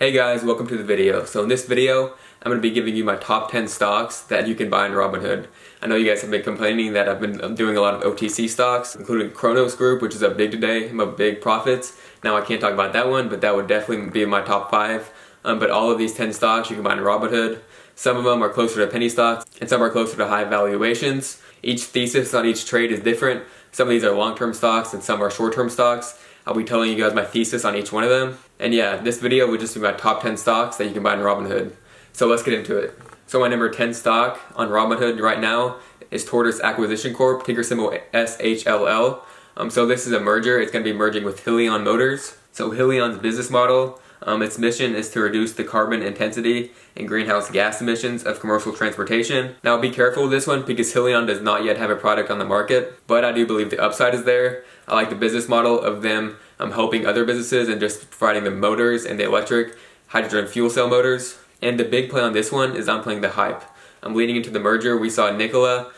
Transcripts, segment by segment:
Hey guys, welcome to the video. So in this video, I'm going to be giving you my top 10 stocks that you can buy in Robinhood. I know you guys have been complaining that I've been doing a lot of OTC stocks, including Kronos Group, which is up big today, up big profits. Now I can't talk about that one, but that would definitely be in my top 5. But all of these 10 stocks you can buy in Robinhood. Some of them are closer to penny stocks, and some are closer to high valuations. Each thesis on each trade is different. Some of these are long-term stocks and some are short-term stocks. I'll be telling you guys my thesis on each one of them. And yeah, this video would just be my top 10 stocks that you can buy in Robinhood. So let's get into it. So my number 10 stock on Robinhood right now is Tortoise Acquisition Corp, ticker symbol SHLL. So this is a merger. It's going to be merging with Hyllion Motors. So Hyllion's business model, its mission is to reduce the carbon intensity and greenhouse gas emissions of commercial transportation. Now be careful with this one because Hyllion does not yet have a product on the market, but I do believe the upside is there. I like the business model of them helping other businesses and just providing the motors and the electric hydrogen fuel cell motors. And the big play on this one is I'm playing the hype. Leading into the merger, we saw Nikola,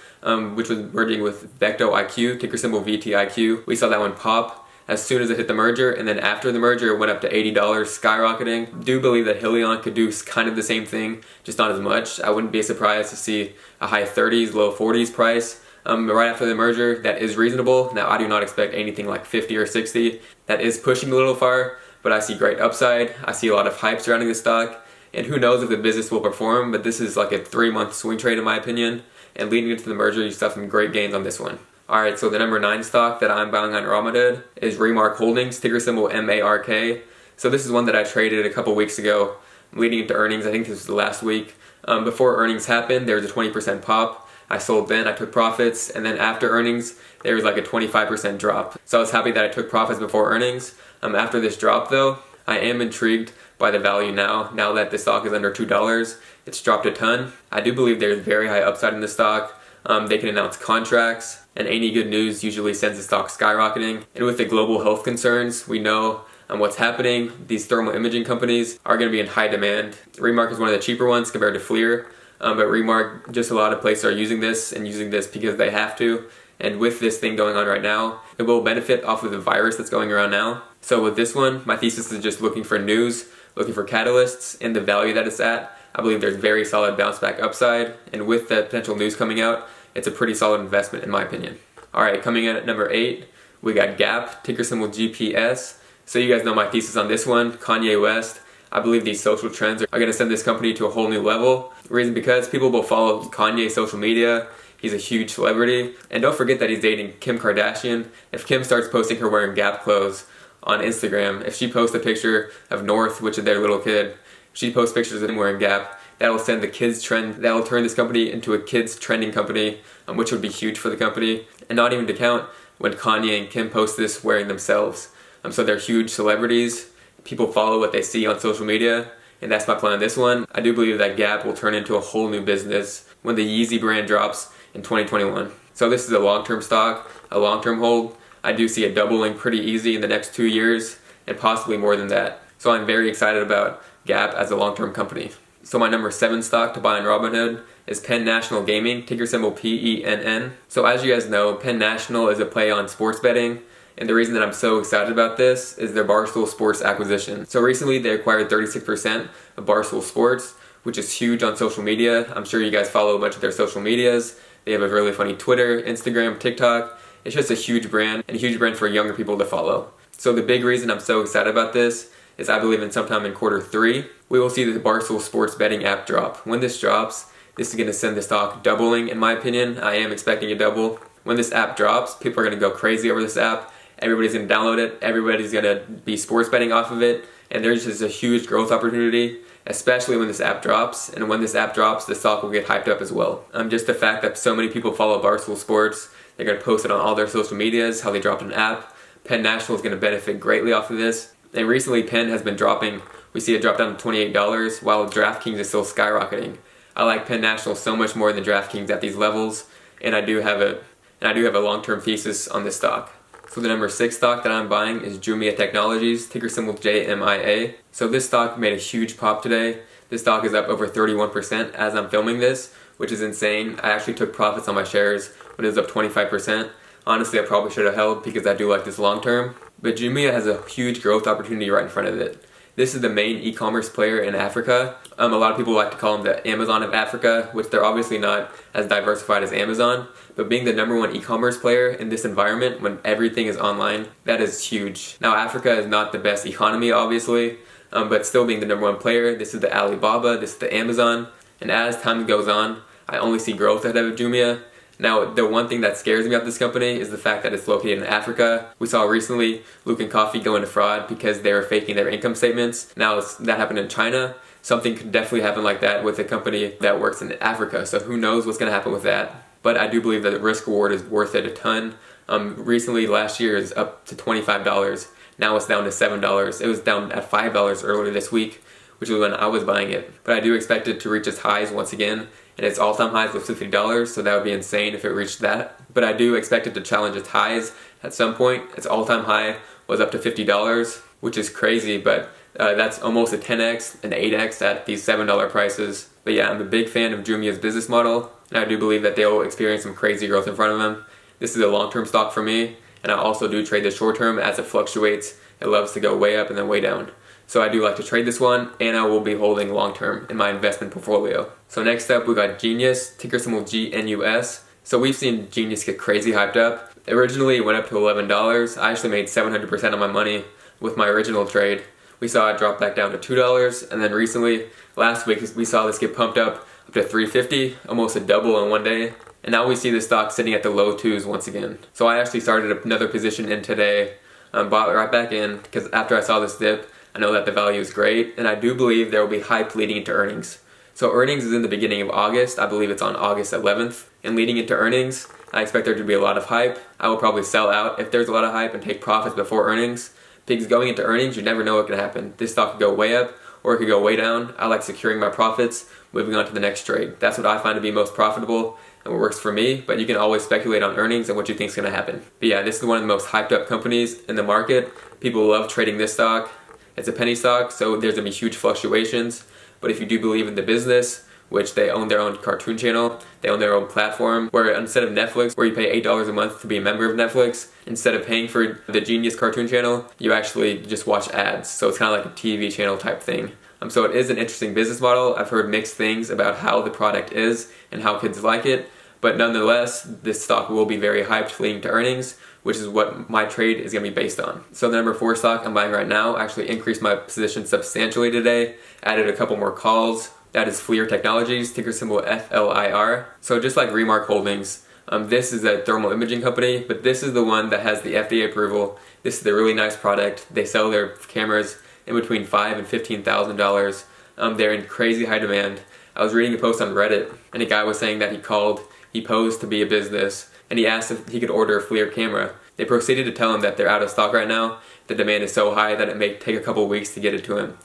which was merging with Vecto IQ, ticker symbol VTIQ. We saw that one pop as soon as it hit the merger, and then after the merger it went up to $80, skyrocketing. Do believe that Hyllion could do kind of the same thing, just not as much. I wouldn't be surprised to see a high 30s, low 40s price. Right after the merger, that is reasonable. Now I do not expect anything like 50 or 60. That is pushing a little far, but I see great upside. I see a lot of hype surrounding the stock, and who knows if the business will perform, but this is like a 3-month swing trade in my opinion, and leading into the merger you saw some great gains on this one. Alright, so the number 9 stock that I'm buying on Robinhood is Remark Holdings, ticker symbol MARK. So this is one that I traded a couple weeks ago, leading into earnings. I think this was the last week. Before earnings happened, there was a 20% pop. I sold then, I took profits, and then after earnings, there was like a 25% drop. So I was happy that I took profits before earnings. After this drop though, I am intrigued by the value now that the stock is under $2. It's dropped a ton. I do believe there's very high upside in the stock. They can announce contracts, and any good news usually sends the stock skyrocketing. And with the global health concerns, we know what's happening. These thermal imaging companies are going to be in high demand. Remark is one of the cheaper ones compared to FLIR. But Remark, just a lot of places are using this because they have to. And with this thing going on right now, it will benefit off of the virus that's going around now. So with this one, my thesis is just looking for news, looking for catalysts, and the value that it's at. I believe there's very solid bounce back upside. And with the potential news coming out, it's a pretty solid investment in my opinion. Alright, coming in at number 8, we got Gap, ticker symbol GPS. So you guys know my thesis on this one, Kanye West. I believe these social trends are going to send this company to a whole new level. The reason because people will follow Kanye's social media. He's a huge celebrity. And don't forget that he's dating Kim Kardashian. If Kim starts posting her wearing Gap clothes on Instagram, if she posts a picture of North, which is their little kid, she posts pictures of him wearing Gap, that will send the kids trend, that will turn this company into a kids trending company, which would be huge for the company. And not even to count when Kanye and Kim post this wearing themselves. So they're huge celebrities. People follow what they see on social media, and that's my plan on this one. I do believe that Gap will turn into a whole new business when the Yeezy brand drops in 2021. So this is a long-term stock, a long-term hold. I do see it doubling pretty easy in the next 2 years, and possibly more than that. So I'm very excited about Gap as a long-term company. So my number 7 stock to buy on Robinhood is Penn National Gaming, ticker symbol PENN. So as you guys know, Penn National is a play on sports betting. And the reason that I'm so excited about this is their Barstool Sports acquisition. So recently they acquired 36% of Barstool Sports, which is huge on social media. I'm sure you guys follow a bunch of their social medias. They have a really funny Twitter, Instagram, TikTok. It's just a huge brand, and a huge brand for younger people to follow. So the big reason I'm so excited about this is I believe in sometime in quarter 3, we will see the Barstool Sports betting app drop. When this drops, this is going to send the stock doubling in my opinion. I am expecting a double. When this app drops, people are going to go crazy over this app. Everybody's going to download it, everybody's going to be sports betting off of it, and there's just a huge growth opportunity, especially when this app drops. And when this app drops, the stock will get hyped up as well. Just the fact that so many people follow Barstool Sports, they're going to post it on all their social medias, how they dropped an app. Penn National is going to benefit greatly off of this. And recently Penn has been dropping, we see it drop down to $28, while DraftKings is still skyrocketing. I like Penn National so much more than DraftKings at these levels, and I do have a long-term thesis on this stock. So the number 6 stock that I'm buying is Jumia Technologies, ticker symbol JMIA. So this stock made a huge pop today. This stock is up over 31% as I'm filming this, which is insane. I actually took profits on my shares when it was up 25. Honestly, I probably should have held because I do like this long term. But Jumia has a huge growth opportunity right in front of it. This is the main e-commerce player in Africa. A lot of people like to call them the Amazon of Africa, which they're obviously not as diversified as Amazon, but being the #1 e-commerce player in this environment when everything is online, that is huge. Now Africa is not the best economy obviously, but still being the #1 player, this is the Alibaba, this is the Amazon, and as time goes on, I only see growth ahead of Jumia. Now, the one thing that scares me about this company is the fact that it's located in Africa. We saw recently Luke and Coffee go into fraud because they were faking their income statements. Now, that happened in China. Something could definitely happen like that with a company that works in Africa, so who knows what's going to happen with that. But I do believe that the risk reward is worth it a ton. Recently, last year, is up to $25. Now it's down to $7. It was down at $5 earlier this week, which was when I was buying it. But I do expect it to reach its highs once again, and its all-time highs was $50, so that would be insane if it reached that. But I do expect it to challenge its highs at some point. Its all-time high was up to $50, which is crazy, but that's almost a 10x and 8x at these $7 prices. But yeah, I'm a big fan of Jumia's business model, and I do believe that they will experience some crazy growth in front of them. This is a long-term stock for me, and I also do trade the short-term as it fluctuates. It loves to go way up and then way down. So I do like to trade this one, and I will be holding long-term in my investment portfolio. So next up, we got GNUS, ticker symbol GNUS. So we've seen GNUS get crazy hyped up. Originally, it went up to $11. I actually made 700% of my money with my original trade. We saw it drop back down to $2, and then recently, last week, we saw this get pumped up to $3.50, almost a double in one day. And now we see the stock sitting at the low 2s once again. So I actually started another position in today, bought right back in, because after I saw this dip, I know that the value is great, and I do believe there will be hype leading into earnings. So earnings is in the beginning of August. I believe it's on August 11th. And leading into earnings, I expect there to be a lot of hype. I will probably sell out if there's a lot of hype and take profits before earnings. Because going into earnings, you never know what can happen. This stock could go way up or it could go way down. I like securing my profits, moving on to the next trade. That's what I find to be most profitable and what works for me, but you can always speculate on earnings and what you think is going to happen. But yeah, this is one of the most hyped up companies in the market. People love trading this stock. It's a penny stock, so there's going to be huge fluctuations. But if you do believe in the business, which they own their own cartoon channel, they own their own platform, where instead of Netflix, where you pay $8 a month to be a member of Netflix, instead of paying for the Genius cartoon channel, you actually just watch ads. So it's kind of like a TV channel type thing. So it is an interesting business model. I've heard mixed things about how the product is and how kids like it. But nonetheless, this stock will be very hyped leading to earnings, which is what my trade is going to be based on. So the #4 stock I'm buying right now actually increased my position substantially today, added a couple more calls. That is FLIR Technologies, ticker symbol FLIR. So just like Remark Holdings, this is a thermal imaging company, but this is the one that has the FDA approval. This is a really nice product. They sell their cameras in between $5,000 and $15,000. They're in crazy high demand. I was reading a post on Reddit, and a guy was saying that he posed to be a business, and he asked if he could order a FLIR camera. They proceeded to tell him that they're out of stock right now. The demand is so high that it may take a couple weeks to get it to him.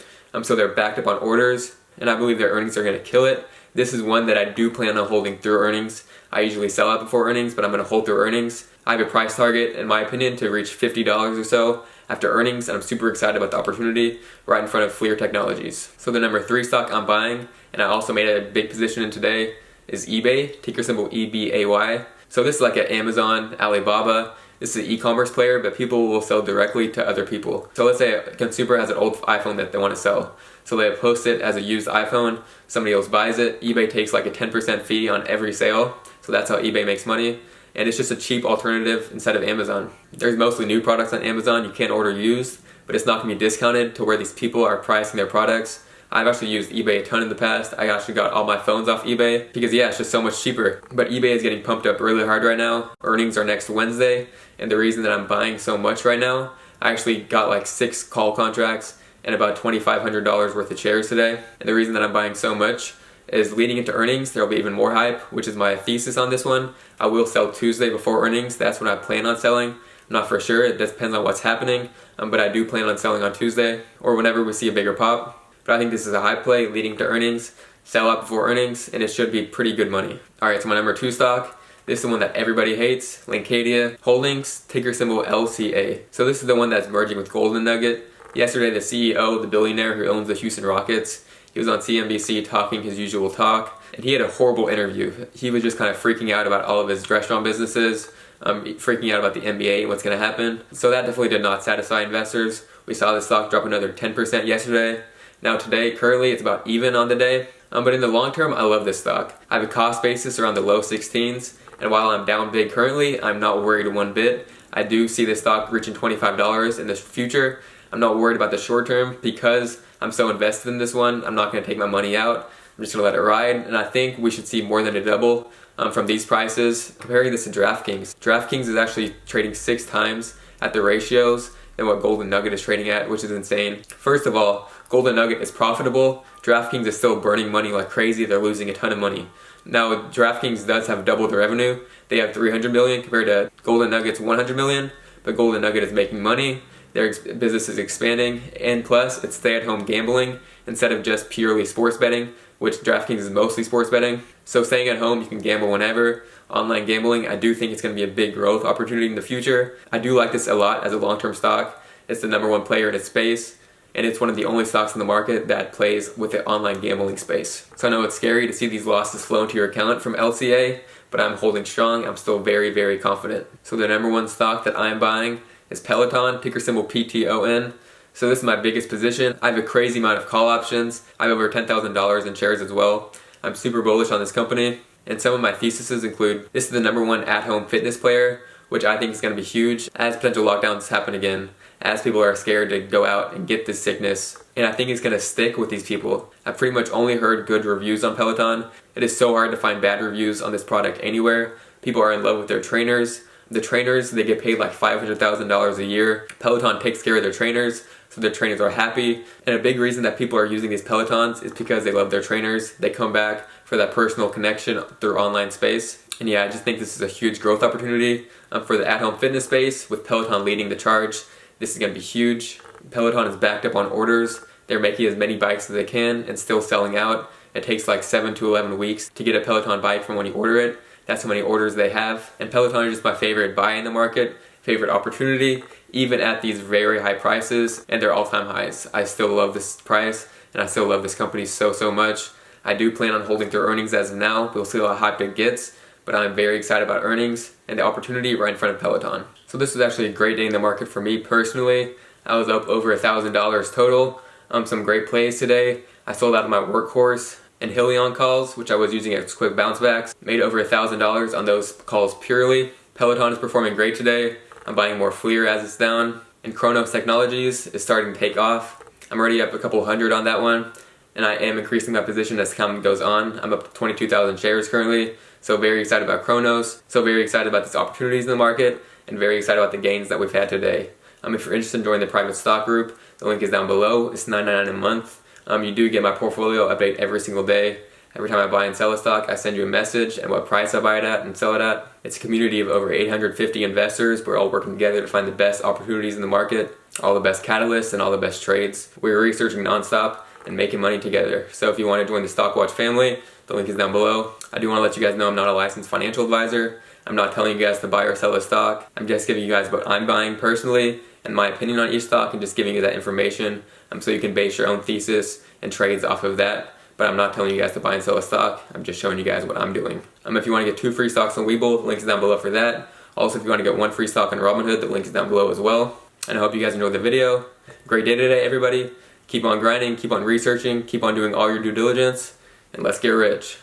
So they're backed up on orders, and I believe their earnings are going to kill it. This is one that I do plan on holding through earnings. I usually sell out before earnings, but I'm going to hold through earnings. I have a price target, in my opinion, to reach $50 or so after earnings, and I'm super excited about the opportunity right in front of FLIR Technologies. So the #3 stock I'm buying, and I also made a big position in today, is eBay, ticker symbol EBAY. So this is like an Amazon, Alibaba. This is an e-commerce player, but people will sell directly to other people. So let's say a consumer has an old iPhone that they want to sell. So they post it as a used iPhone, somebody else buys it, eBay takes like a 10% fee on every sale. So that's how eBay makes money. And it's just a cheap alternative instead of Amazon. There's mostly new products on Amazon, you can't order used, but it's not going to be discounted to where these people are pricing their products. I've actually used eBay a ton in the past. I actually got all my phones off eBay because yeah, it's just so much cheaper. But eBay is getting pumped up really hard right now. Earnings are next Wednesday, and the reason that I'm buying so much right now, I actually got like 6 call contracts and about $2,500 worth of shares today. And the reason that I'm buying so much is leading into earnings, there will be even more hype, which is my thesis on this one. I will sell Tuesday before earnings. That's when I plan on selling. I'm not for sure, it depends on what's happening, but I do plan on selling on Tuesday or whenever we see a bigger pop. But I think this is a high play leading to earnings, sell out before earnings, and it should be pretty good money. Alright, so my #2 stock, this is the one that everybody hates, Lincadia Holdings, ticker symbol LCA. So this is the one that's merging with Golden Nugget. Yesterday the CEO, the billionaire who owns the Houston Rockets, he was on CNBC talking his usual talk, and he had a horrible interview. He was just kind of freaking out about all of his restaurant businesses, freaking out about the NBA and what's going to happen. So that definitely did not satisfy investors. We saw the stock drop another 10% yesterday. Now today, currently, it's about even on the day. But in the long term, I love this stock. I have a cost basis around the low 16s, and while I'm down big currently, I'm not worried one bit. I do see this stock reaching $25 in the future. I'm not worried about the short term because I'm so invested in this one. I'm not going to take my money out. I'm just going to let it ride, and I think we should see more than a double from these prices. Comparing this to DraftKings. DraftKings is actually trading 6 times at the ratios than what Golden Nugget is trading at, which is insane. First of all, Golden Nugget is profitable. DraftKings is still burning money like crazy. They're losing a ton of money. Now, DraftKings does have double the revenue. They have $300 million compared to Golden Nugget's $100 million, but Golden Nugget is making money. Their business is expanding, and plus, it's stay-at-home gambling instead of just purely sports betting, which DraftKings is mostly sports betting. So staying at home, you can gamble whenever. Online gambling, I do think it's going to be a big growth opportunity in the future. I do like this a lot as a long-term stock. It's the #1 player in its space, and it's one of the only stocks in the market that plays with the online gambling space. So I know it's scary to see these losses flow into your account from LCA, but I'm holding strong. I'm still very, very confident. So the #1 stock that I'm buying is Peloton, ticker symbol PTON. So this is my biggest position. I have a crazy amount of call options. I have over $10,000 in shares as well. I'm super bullish on this company. And some of my theses include, this is the #1 at-home fitness player, which I think is going to be huge as potential lockdowns happen again, as people are scared to go out and get this sickness. And I think it's going to stick with these people. I've pretty much only heard good reviews on Peloton. It is so hard to find bad reviews on this product anywhere. People are in love with their trainers. The trainers, they get paid like $500,000 a year. Peloton takes care of their trainers, so their trainers are happy. And a big reason that people are using these Pelotons is because they love their trainers. They come back for that personal connection through online space. And yeah, I just think this is a huge growth opportunity for the at-home fitness space with Peloton leading the charge. This is going to be huge. Peloton is backed up on orders. They're making as many bikes as they can and still selling out. It takes like 7 to 11 weeks to get a Peloton bike from when you order it. That's how many orders they have. And Peloton is just my favorite buy in the market, favorite opportunity, even at these very high prices and their all-time highs. I still love this price and I still love this company so, so much. I do plan on holding through earnings as of now. We'll see how hyped it gets, but I'm very excited about earnings and the opportunity right in front of Peloton. So this was actually a great day in the market for me personally. I was up over $1,000 total. Some great plays today. I sold out of my workhorse and Hyllion calls, which I was using as quick bounce backs. Made over $1,000 on those calls purely. Peloton is performing great today. I'm buying more FLIR as it's down. And GNUS Technologies is starting to take off. I'm already up a couple hundred on that one. And I am increasing my position as time goes on. I'm up 22,000 shares currently. So very excited about GNUS. So very excited about these opportunities in the market. And very excited about the gains that we've had today. If you're interested in joining the private stock group, the link is down below. It's $9.99 a month. You do get my portfolio update every single day. Every time I buy and sell a stock, I send you a message and what price I buy it at and sell it at. It's a community of over 850 investors. We're all working together to find the best opportunities in the market, all the best catalysts and all the best trades. We're researching nonstop and making money together. So if you want to join the Stockwatch family, the link is down below. I do want to let you guys know I'm not a licensed financial advisor. I'm not telling you guys to buy or sell a stock. I'm just giving you guys what I'm buying personally and my opinion on each stock and just giving you that information so you can base your own thesis and trades off of that. But I'm not telling you guys to buy and sell a stock. I'm just showing you guys what I'm doing. If you want to get 2 free stocks on Webull, the link is down below for that. Also, if you want to get 1 free stock on Robinhood, the link is down below as well. And I hope you guys enjoyed the video. Great day today, everybody. Keep on grinding, keep on researching, keep on doing all your due diligence, and let's get rich.